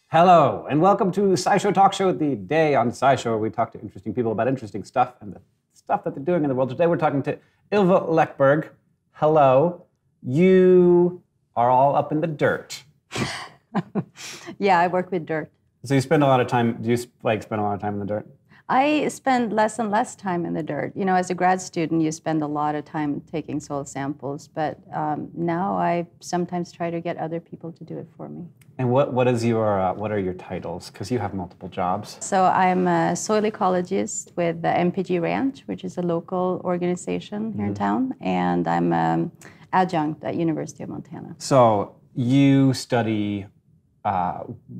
Hello, and welcome to SciShow Talk Show, the day on SciShow where we talk to interesting people about interesting stuff and the stuff that they're doing in the world. Today we're talking to Ylva Lekberg. Hello. You are all up in the dirt. Yeah, I work with dirt. So you spend a lot of time, do you spend a lot of time in the dirt? I spend less and less time in the dirt. You know, as a grad student, you spend a lot of time taking soil samples, but now I sometimes try to get other people to do it for me. And what are your titles? Because you have multiple jobs. So I'm a soil ecologist with the MPG Ranch, which is a local organization here in town, and I'm an adjunct at University of Montana. So you study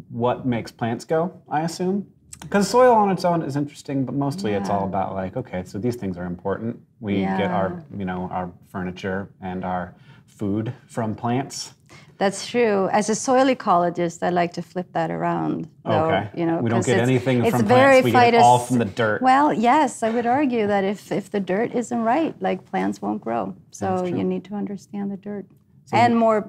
what makes plants go, I assume? Because soil on its own is interesting, but mostly it's all about like, okay, so these things are important. We get our, our furniture and our food from plants. That's true. As a soil ecologist, I like to flip that around. Though, okay. You know, we don't get anything from plants. Very we get it all from the dirt. Well, yes, I would argue that if the dirt isn't right, like plants won't grow. So you need to understand the dirt. And more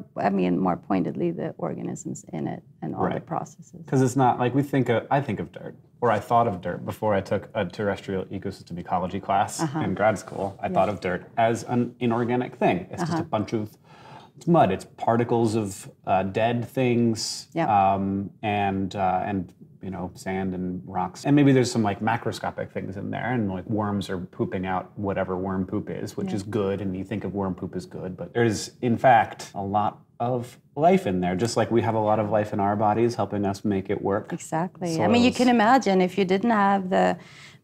pointedly, the organisms in it and all the processes. Because it's not like I think of dirt, or I thought of dirt before I took a terrestrial ecosystem ecology class in grad school. I thought of dirt as an inorganic thing. It's just a bunch of, it's mud. It's particles of dead things and sand and rocks. And maybe there's some like macroscopic things in there, and like worms are pooping out whatever worm poop is, which is good, and you think of worm poop as good. But there's, in fact, a lot of life in there, just like we have a lot of life in our bodies helping us make it work. Exactly. Soils. I mean, you can imagine if you didn't have the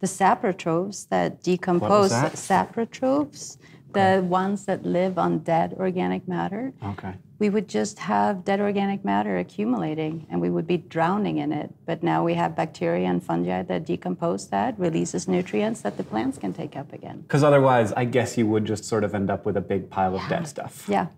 saprotrophs that decompose. What was that? Saprotrophs, the ones that live on dead organic matter. Okay. We would just have dead organic matter accumulating and we would be drowning in it. But now we have bacteria and fungi that decompose that, releases nutrients that the plants can take up again. Because otherwise, I guess you would just sort of end up with a big pile of dead stuff. Yeah.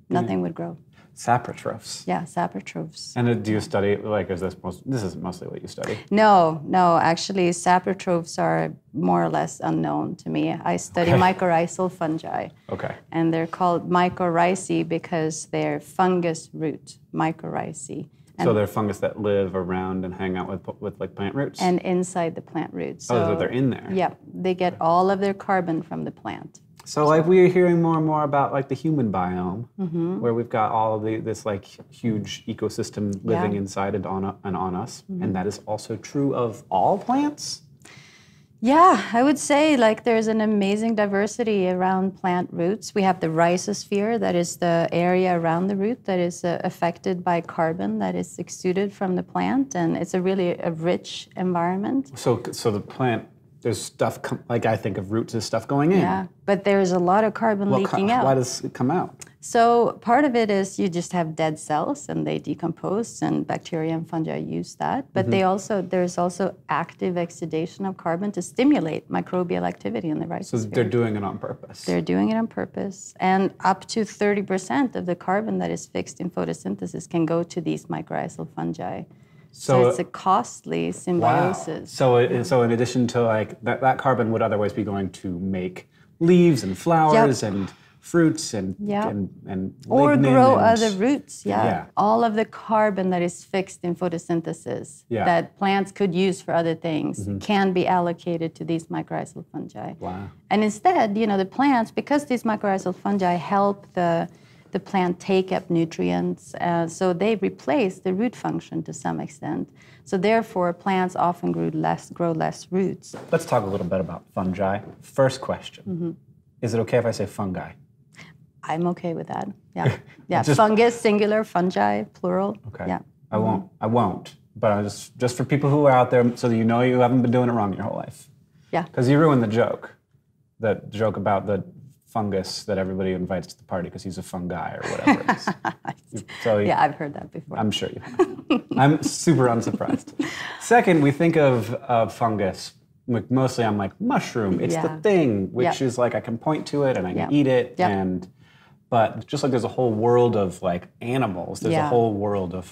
Nothing would grow. Saprotrophs. Yeah, saprotrophs. And do you study, like, this is mostly what you study? No, actually saprotrophs are more or less unknown to me. I study mycorrhizal fungi. Okay. And they're called mycorrhizae because they're fungus root, mycorrhizae. So they're fungus that live around and hang out with like plant roots? And inside the plant roots. So they're in there? Yeah, they get all of their carbon from the plant. So like we're hearing more and more about like the human biome, where we've got all of this like huge ecosystem living inside and on us, and that is also true of all plants? Yeah, I would say like there's an amazing diversity around plant roots. We have the rhizosphere, that is the area around the root that is affected by carbon that is exuded from the plant, and it's a rich environment. So the plant, there's stuff, like I think of roots as stuff going in. Yeah, but there's a lot of carbon leaking out. Why does it come out? So part of it is you just have dead cells and they decompose, and bacteria and fungi use that. But there's also active exudation of carbon to stimulate microbial activity in the rhizosphere. So they're doing it on purpose. They're doing it on purpose. And up to 30% of the carbon that is fixed in photosynthesis can go to these mycorrhizal fungi. So it's a costly symbiosis. Wow. So in addition to like that carbon would otherwise be going to make leaves and flowers and fruits and or grow other roots. All of the carbon that is fixed in photosynthesis that plants could use for other things can be allocated to these mycorrhizal fungi. Wow. And instead, the plants, because these mycorrhizal fungi help the plant take up nutrients, so they replace the root function to some extent. So therefore, plants often grow less roots. Let's talk a little bit about fungi. First question, is it okay if I say fungi? I'm okay with that, yeah. Fungus, singular, fungi, plural. Okay, yeah. I won't, but I just for people who are out there, so that you know you haven't been doing it wrong your whole life. Yeah. Because you ruined the joke about the fungus that everybody invites to the party because he's a fungi or whatever it is. Yeah, I've heard that before. I'm sure you have. I'm super unsurprised. Second, we think of fungus, mostly I'm like mushroom. It's the thing, which is like I can point to it and I can eat it. But just like there's a whole world of like animals, there's a whole world of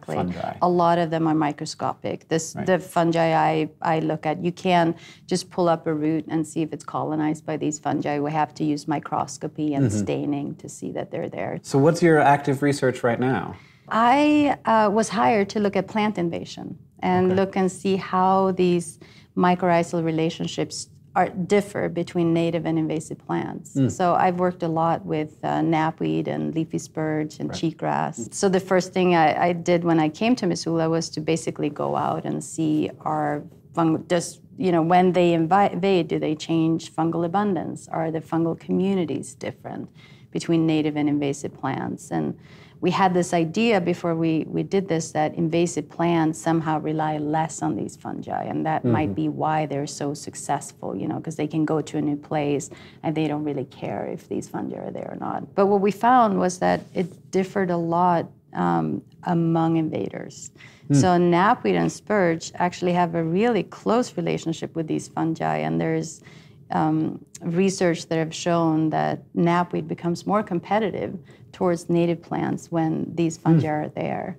fungi. A lot of them are microscopic. The fungi I look at, you can't just pull up a root and see if it's colonized by these fungi. We have to use microscopy and staining to see that they're there. So what's your active research right now? I was hired to look at plant invasion and look and see how these mycorrhizal relationships differ between native and invasive plants. So I've worked a lot with knapweed and leafy spurge and cheatgrass. So the first thing I did when I came to Missoula was to basically go out and see when they invade, do they change fungal abundance? Are the fungal communities different between native and invasive plants? And we had this idea before we did this that invasive plants somehow rely less on these fungi, and that might be why they're so successful, because they can go to a new place and they don't really care if these fungi are there or not. But what we found was that it differed a lot among invaders. So knapweed and spurge actually have a really close relationship with these fungi, and there's research that have shown that knapweed becomes more competitive towards native plants when these fungi are there.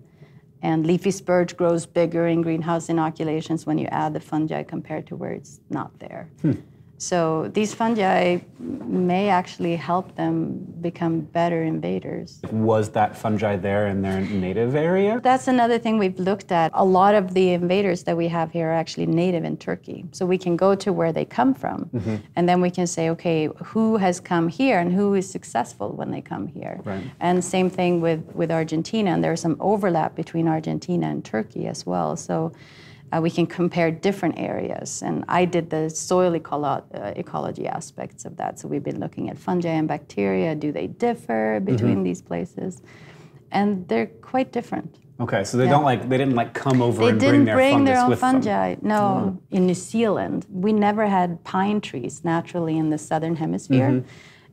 And leafy spurge grows bigger in greenhouse inoculations when you add the fungi compared to where it's not there. So these fungi may actually help them become better invaders. Was that fungi there in their native area? That's another thing we've looked at. A lot of the invaders that we have here are actually native in Turkey. So we can go to where they come from, and then we can say, okay, who has come here and who is successful when they come here? Right. And same thing with Argentina, and there's some overlap between Argentina and Turkey as well. So we can compare different areas. And I did the soil ecology aspects of that. So we've been looking at fungi and bacteria. Do they differ between these places? And they're quite different. Okay, so they didn't come over and bring their fungus own with fungi. them. No, in New Zealand, we never had pine trees naturally in the southern hemisphere.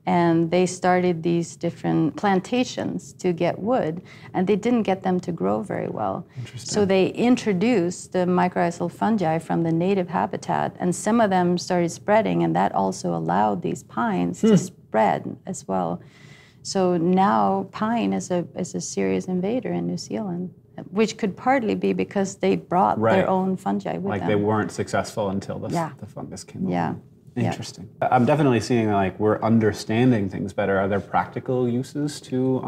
And they started these different plantations to get wood, and they didn't get them to grow very well. So they introduced the mycorrhizal fungi from the native habitat, and some of them started spreading, and that also allowed these pines to spread as well. So now pine is a serious invader in New Zealand, which could partly be because they brought their own fungi with them. Like they weren't successful until the fungus came along. Interesting. I'm definitely seeing we're understanding things better. Are there practical uses too?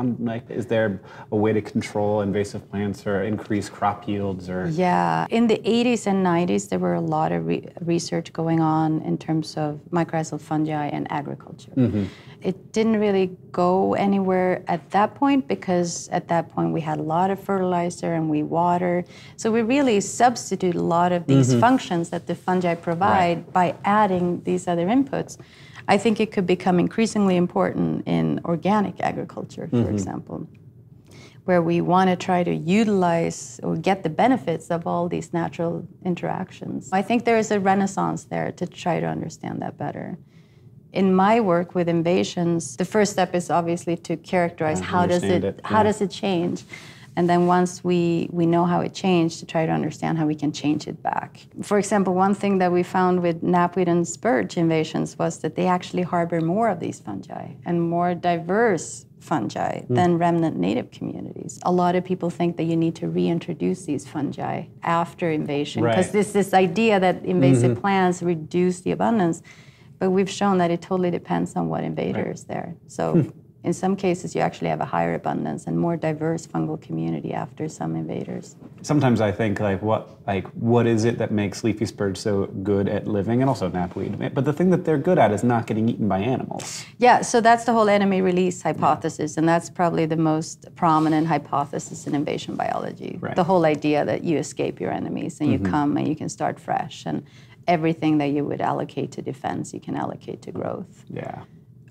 Is there a way to control invasive plants or increase crop yields? Yeah, in the 80s and 90s, there were a lot of research going on in terms of mycorrhizal fungi and agriculture. It didn't really go anywhere at that point because at that point we had a lot of fertilizer and we water. So we really substitute a lot of these functions that the fungi provide by adding these other inputs. I think it could become increasingly important in organic agriculture, for example, where we want to try to utilize or get the benefits of all these natural interactions. I think there is a renaissance there to try to understand that better. In my work with invasions, the first step is obviously to characterize how does it change, and then once we know how it changed, to try to understand how we can change it back. For example, one thing that we found with knapweed and spurge invasions was that they actually harbor more of these fungi and more diverse fungi than remnant native communities. A lot of people think that you need to reintroduce these fungi after invasion because there's this idea that invasive plants reduce the abundance. But we've shown that it totally depends on what invader is there. So in some cases, you actually have a higher abundance and more diverse fungal community after some invaders. Sometimes I think what is it that makes leafy spurge so good at living, and also knapweed? But the thing that they're good at is not getting eaten by animals. Yeah, so that's the whole enemy release hypothesis, and that's probably the most prominent hypothesis in invasion biology. The whole idea that you escape your enemies and you come and you can start fresh, and everything that you would allocate to defense, you can allocate to growth. Yeah.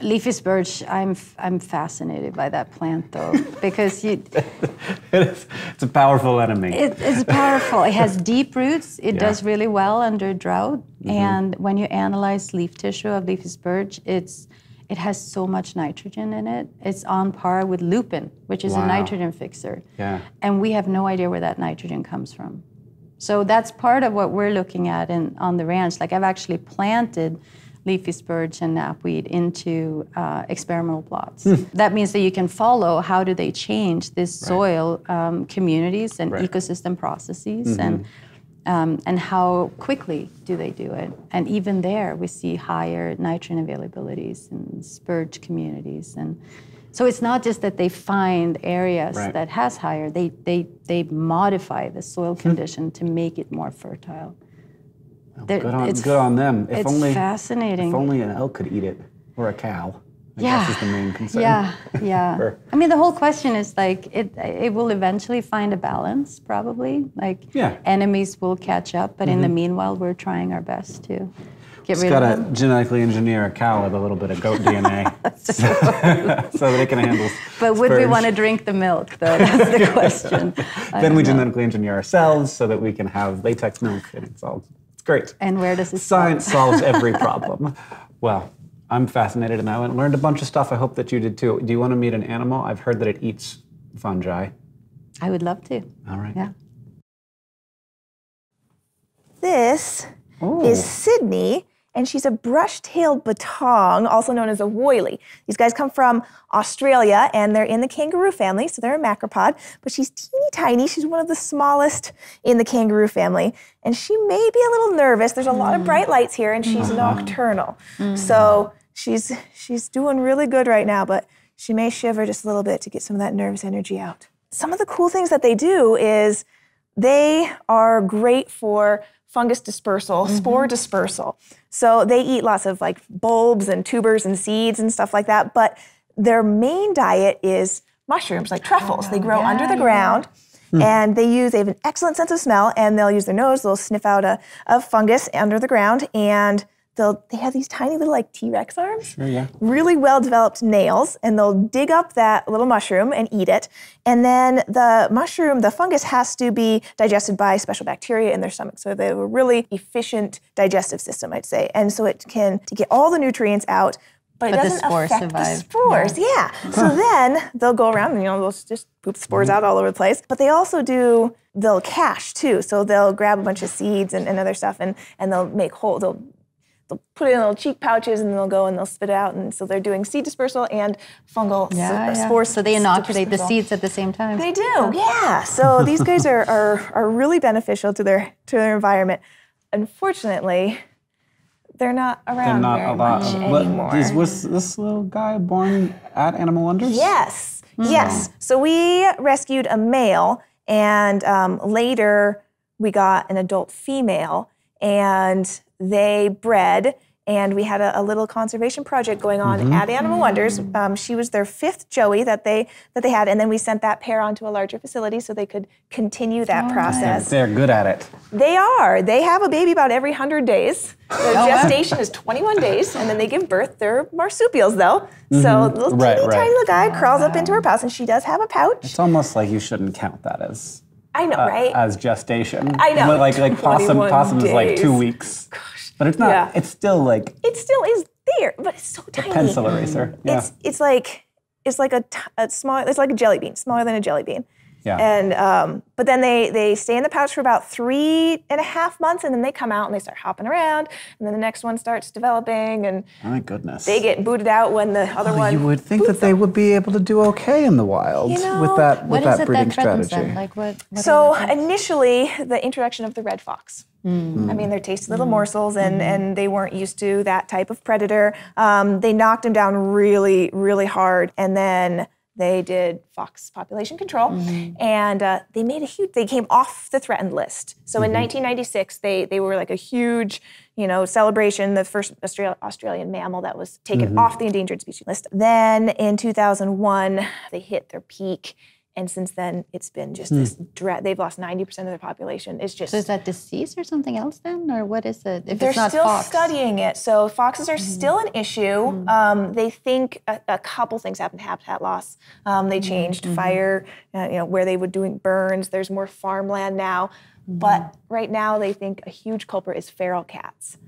Leafy spurge, I'm fascinated by that plant though, because it's a powerful enemy. It's powerful. It has deep roots. It does really well under drought. And when you analyze leaf tissue of leafy spurge, it has so much nitrogen in it. It's on par with lupin, which is a nitrogen fixer. Yeah. And we have no idea where that nitrogen comes from. So that's part of what we're looking at on the ranch. I've actually planted leafy spurge and knapweed into experimental plots. That means that you can follow how do they change this soil communities and ecosystem processes, and how quickly do they do it. And even there, we see higher nitrogen availabilities in spurge communities. And So it's not just that they find areas that has higher, they modify the soil condition to make it more fertile. Well, good on them. It's fascinating. If only an elk could eat it, or a cow. I guess is the main concern. Yeah. I mean, the whole question is like, it will eventually find a balance, probably. Like, enemies will catch up, but in the meanwhile, we're trying our best to get rid of them. Just got to genetically engineer a cow with a little bit of goat DNA so that it can handle But would we want to drink the milk, though? That's the question. Then we genetically engineer ourselves so that we can have latex milk, and it's great. And where does it Science solves every problem. Well, I'm fascinated, and I learned a bunch of stuff. I hope that you did too. Do you want to meet an animal? I've heard that it eats fungi. I would love to. All right. Yeah. This is Sydney, and she's a brush-tailed batong, also known as a woylie. These guys come from Australia, and they're in the kangaroo family, so they're a macropod, but she's teeny tiny. She's one of the smallest in the kangaroo family, and she may be a little nervous. There's a lot of bright lights here, and she's nocturnal. So she's doing really good right now, but she may shiver just a little bit to get some of that nervous energy out. Some of the cool things that they do is they are great for fungus dispersal, spore dispersal. So they eat lots of like bulbs and tubers and seeds and stuff like that, but their main diet is mushrooms, like truffles. They grow under the ground, and they have an excellent sense of smell, and they'll use their nose, they'll sniff out a fungus under the ground, and they have these tiny little like T-Rex arms, really well-developed nails, and they'll dig up that little mushroom and eat it. And then the fungus has to be digested by special bacteria in their stomach. So they have a really efficient digestive system, I'd say. And so it can to get all the nutrients out, but it doesn't affect the spores. Yeah. So then they'll go around and they'll just poop spores out all over the place. But they also they'll cache too. So they'll grab a bunch of seeds and other stuff, and they'll make they'll put it in little cheek pouches, and they'll go and they'll spit it out. And so they're doing seed dispersal and fungal spores. So they inoculate the seeds at the same time. They do, yeah. So these guys are really beneficial to their environment. Unfortunately, they're not around very much anymore. Was this little guy born at Animal Wonders? Yes, yes. So we rescued a male, and later we got an adult female, and they bred, and we had a little conservation project going on at Animal Wonders. She was their 5th joey that they had, and then we sent that pair onto a larger facility so they could continue that process. They're good at it. They are. They have a baby about every 100 days. The gestation is 21 days, and then they give birth. They're marsupials, though. So little tiny little guy crawls up into her pouch, and she does have a pouch. It's almost like you shouldn't count that as I know, right? As gestation. I know. Like possum is like 2 weeks. Gosh. But it's not. Yeah. It's still like. It still is there, but it's so tiny. A pencil eraser. Yeah. It's like a small. It's like a jelly bean, smaller than a jelly bean. Yeah. And but then they stay in the pouch for about 3.5 months, and then they come out and they start hopping around, and then the next one starts developing, and my goodness, they get booted out when the other one. You would think that they would be able to do okay in the wild with that breeding strategy. Them? Like what so initially, the introduction of the red fox. I mean, they're tasty little morsels, and they weren't used to that type of predator. They knocked them down really, really hard, and then they did fox population control, and they came off the threatened list. So in 1996, they were like a huge, celebration, the first Australian mammal that was taken off the endangered species list. Then in 2001, they hit their peak. And since then, it's been just this dread. They've lost 90% of their population. It's just. So is that disease or something else then, or what is it? If they're it's not still fox? studying it. So foxes are still an issue. They think a couple things happened: habitat loss. They changed fire. Where they were doing burns. There's more farmland now. But right now, they think a huge culprit is feral cats.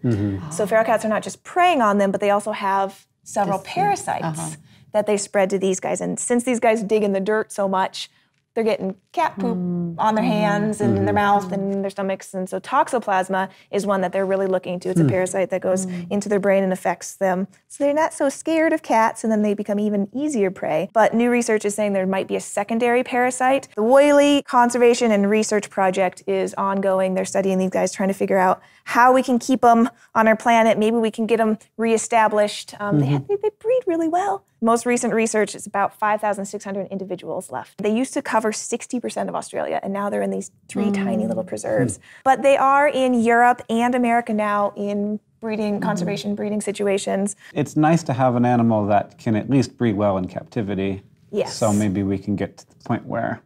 So feral cats are not just preying on them, but they also have several parasites that they spread to these guys. And since these guys dig in the dirt so much, they're getting cat poop on their hands and in their mouth and in their stomachs. And so toxoplasma is one that they're really looking into. It's a parasite that goes into their brain and affects them. So they're not so scared of cats, and then they become even easier prey. But new research is saying there might be a secondary parasite. The woylie Conservation and Research Project is ongoing. They're studying these guys, trying to figure out how we can keep them on our planet. Maybe we can get them reestablished. They breed really well. Most recent research is about 5,600 individuals left. They used to cover 60% of Australia, and now they're in these 3 tiny little preserves. But they are in Europe and America now in breeding, conservation breeding situations. It's nice to have an animal that can at least breed well in captivity. Yes. So maybe we can get to the point where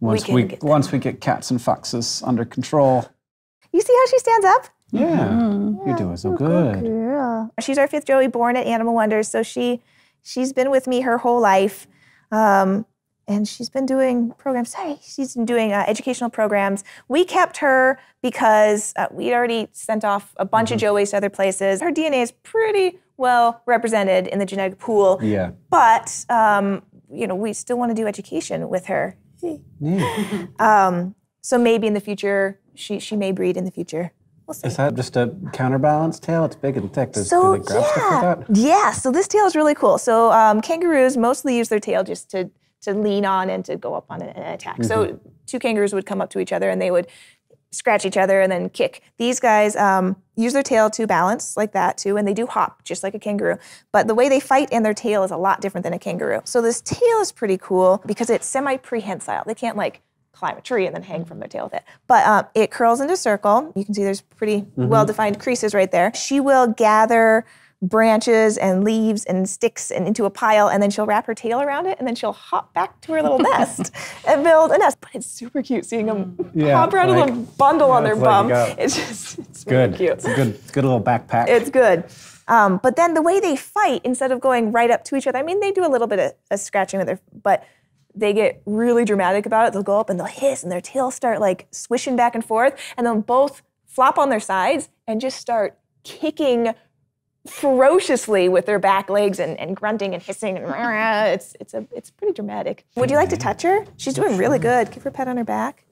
once we get cats and foxes under control. You see how she stands up? Yeah, you're doing so good. Girl. She's our 5th Joey, born at Animal Wonders, so she's been with me her whole life, and she's been doing programs. She's been doing educational programs. We kept her because we'd already sent off a bunch of Joeys to other places. Her DNA is pretty well represented in the genetic pool. Yeah. But we still want to do education with her. So maybe in the future, she may breed in the future. We'll see. Is that just a counterbalance tail? It's big and thick. Do they grab stuff like that? Yeah, so this tail is really cool. So kangaroos mostly use their tail just to lean on and to go up on an attack. So 2 kangaroos would come up to each other and they would scratch each other and then kick. These guys use their tail to balance like that too, and they do hop just like a kangaroo. But the way they fight and their tail is a lot different than a kangaroo. So this tail is pretty cool because it's semi-prehensile. They can't climb a tree and then hang from their tail with it. But it curls into a circle. You can see there's pretty well-defined creases right there. She will gather branches and leaves and sticks and into a pile, and then she'll wrap her tail around it, and then she'll hop back to her little nest and build a nest. But it's super cute seeing them hop around a little bundle on their bum. It's good. Really cute. It's a good little backpack. It's good. But then the way they fight, instead of going right up to each other, I mean, they do a little bit of scratching with their, but they get really dramatic about it. They'll go up and they'll hiss, and their tails start swishing back and forth, and they'll both flop on their sides and just start kicking ferociously with their back legs and grunting and hissing. And it's pretty dramatic. Would you like to touch her? She's doing really good. Give her a pat on her back.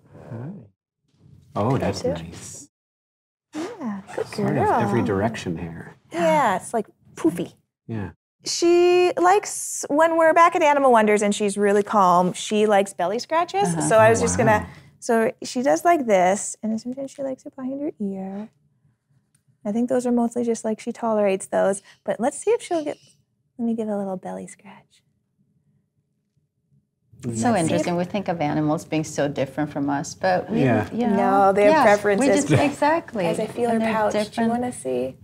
Oh, that's nice. Yeah, good Sort girl. of every direction here. Yeah, it's like poofy. Yeah. She likes, when we're back at Animal Wonders and she's really calm, she likes belly scratches. So I was just gonna, so she does like this, and sometimes she likes it behind her ear. I think those are mostly just she tolerates those. But let's see if she'll get, let me give a little belly scratch. It's so interesting. We think of animals being so different from us, but we, no, they have preferences. Exactly. Guys, I feel her pouch. Different. Do you want to see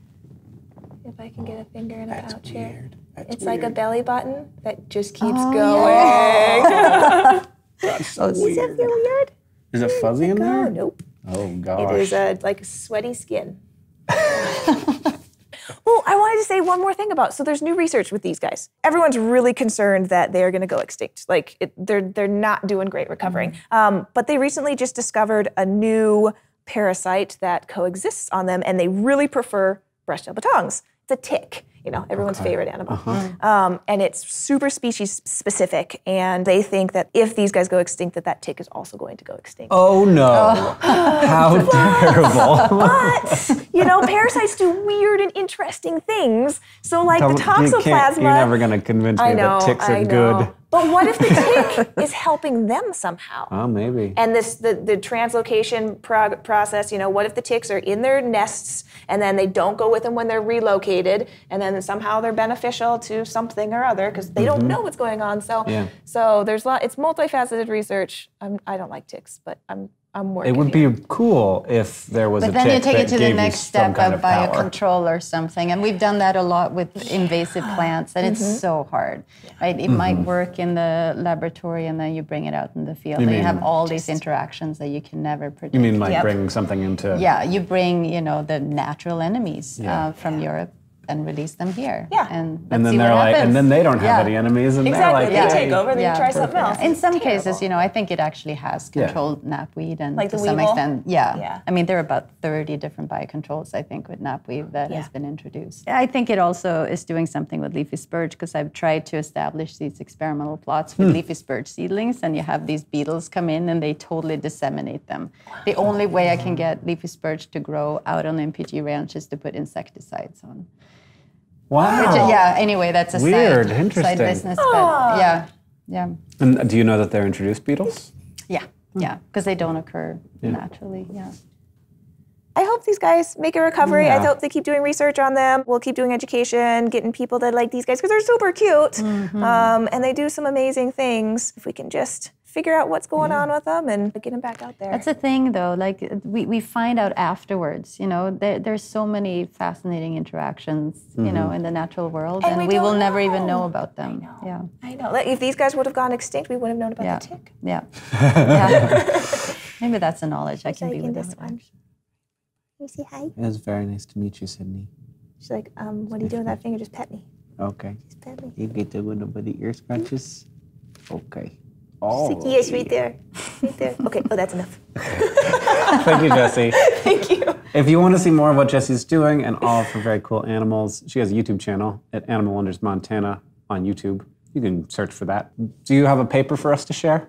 if I can get a finger in a pouch here? It's like a belly button that just keeps going. That's so Does that feel weird? Is it fuzzy in there? Nope. Oh, gosh. It is like sweaty skin. Well, I wanted to say one more thing so there's new research with these guys. Everyone's really concerned that they are going to go extinct. They're not doing great recovering. But they recently just discovered a new parasite that coexists on them, and they really prefer brushtailed batongs. It's a tick. Everyone's favorite animal. And it's super species specific, and they think that if these guys go extinct, that tick is also going to go extinct. Oh no, how terrible. But, parasites do weird and interesting things. So the toxoplasma. You're never gonna convince me that ticks are good. But what if the tick is helping them somehow? Oh, maybe. And the translocation process, what if the ticks are in their nests and then they don't go with them when they're relocated, and then somehow they're beneficial to something or other because they don't know what's going on. So there's it's multifaceted research. I don't like ticks, but I'm working. It would be cool if there was a tick that But then you take it to the gave next you some step kind of of power. biocontrol or something. And we've done that a lot with invasive plants, and it's so hard. Right? It might work in the laboratory, and then you bring it out in the field. And you have all these interactions that you can never predict. You mean bring something into... Yeah, you bring, the natural enemies from Europe. and release them here. Yeah. And then see they're what like, happens. and then they don't have any enemies, and Exactly. they're like, They take over, then you try something else. In some It's cases, terrible. you know, I think it actually has controlled knapweed, and Like to the some weevil? extent, Yeah. I mean, there are about 30 different biocontrols, I think, with knapweed that has been introduced. I think it also is doing something with leafy spurge, because I've tried to establish these experimental plots with leafy spurge seedlings, and you have these beetles come in and they totally disseminate them. The only way I can get leafy spurge to grow out on MPG ranch is to put insecticides on. wow. Yeah, anyway, that's a Weird, side interesting. business, but yeah. And do you know that they're introduced beetles? Yeah, because they don't occur naturally, I hope these guys make a recovery. I Yeah. hope they keep doing research on them. We'll keep doing education, getting people that like these guys because they're super cute. And they do some amazing things. If we can just figure out what's going on with them and get them back out there. That's the thing, though. Like we find out afterwards. You know, there's so many fascinating interactions. You know, in the natural world, And and we we will don't never even know. know about them. I know. Like, if these guys would have gone extinct, we wouldn't have known about the tick. Yeah. Maybe that's a knowledge I can be Liking without. this one. Can you say hi? It was very nice to meet you, Sydney. She's like, what are you doing with that finger? Just pet me. Okay. Just pet me. You get the one over the ear scratches? Okay. Oh. She's like, yes, right there. Right there. Okay. Oh, that's enough. Thank you, Jessi. Thank you. If you want to see more of what Jessi's doing and all of her very cool animals, she has a YouTube channel at Animal Wonders Montana on YouTube. You can search for that. Do you have a paper for us to share?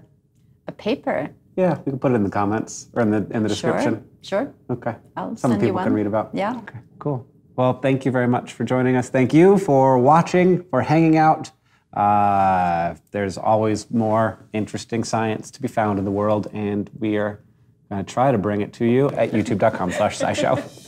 A paper. Yeah, we can put it in the comments or in the description. Sure. Okay. I'll Some send you people one. can read about. Yeah. Okay, cool. Well, thank you very much for joining us. Thank you for watching, for hanging out. There's always more interesting science to be found in the world, and we are going to try to bring it to you at youtube.com/SciShow.